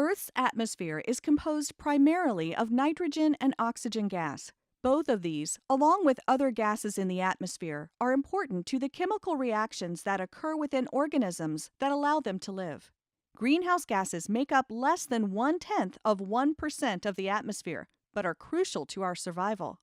Earth's atmosphere is composed primarily of nitrogen and oxygen gas. Both of these, along with other gases in the atmosphere, are important to the chemical reactions that occur within organisms that allow them to live. Greenhouse gases make up less than 1/10 of 1% of the atmosphere, but are crucial to our survival.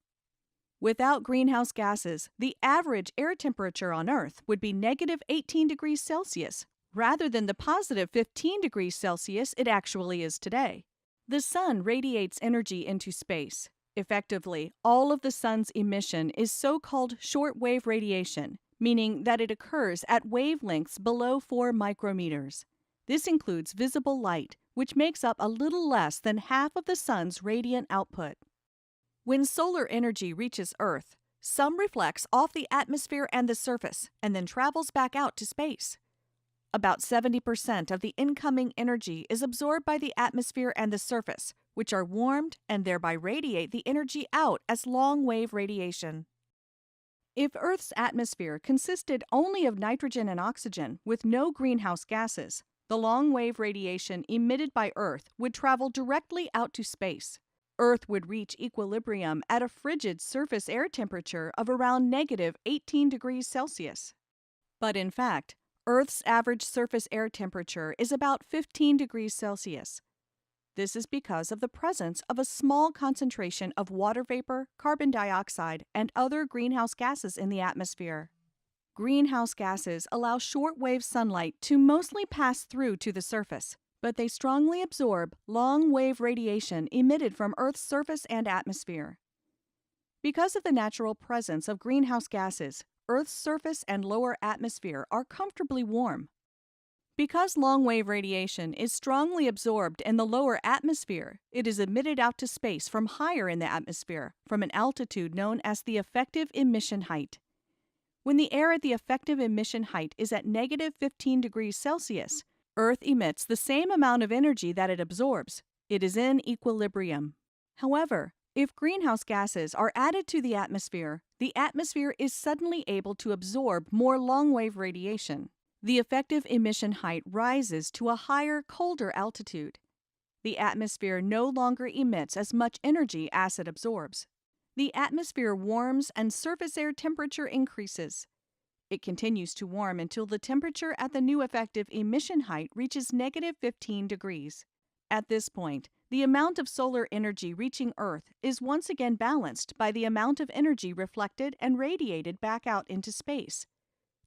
Without greenhouse gases, the average air temperature on Earth would be negative 18 degrees Celsius, rather than the positive 15 degrees Celsius it actually is today. The sun radiates energy into space. Effectively, all of the sun's emission is so-called short-wave radiation, meaning that it occurs at wavelengths below 4 micrometers. This includes visible light, which makes up a little less than half of the sun's radiant output. When solar energy reaches Earth, some reflects off the atmosphere and the surface, and then travels back out to space. About 70% of the incoming energy is absorbed by the atmosphere and the surface, which are warmed and thereby radiate the energy out as long-wave radiation. If Earth's atmosphere consisted only of nitrogen and oxygen with no greenhouse gases, the long-wave radiation emitted by Earth would travel directly out to space. Earth would reach equilibrium at a frigid surface air temperature of around negative 18 degrees Celsius. But in fact, Earth's average surface air temperature is about 15 degrees Celsius. This is because of the presence of a small concentration of water vapor, carbon dioxide, and other greenhouse gases in the atmosphere. Greenhouse gases allow short-wave sunlight to mostly pass through to the surface, but they strongly absorb long-wave radiation emitted from Earth's surface and atmosphere. Because of the natural presence of greenhouse gases, Earth's surface and lower atmosphere are comfortably warm. Because long-wave radiation is strongly absorbed in the lower atmosphere, it is emitted out to space from higher in the atmosphere, from an altitude known as the effective emission height. When the air at the effective emission height is at negative 15 degrees Celsius, Earth emits the same amount of energy that it absorbs. It is in equilibrium. However, if greenhouse gases are added to the atmosphere is suddenly able to absorb more long-wave radiation. The effective emission height rises to a higher, colder altitude. The atmosphere no longer emits as much energy as it absorbs. The atmosphere warms and surface air temperature increases. It continues to warm until the temperature at the new effective emission height reaches negative 15 degrees. At this point, the amount of solar energy reaching Earth is once again balanced by the amount of energy reflected and radiated back out into space.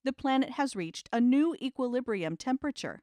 The planet has reached a new equilibrium temperature.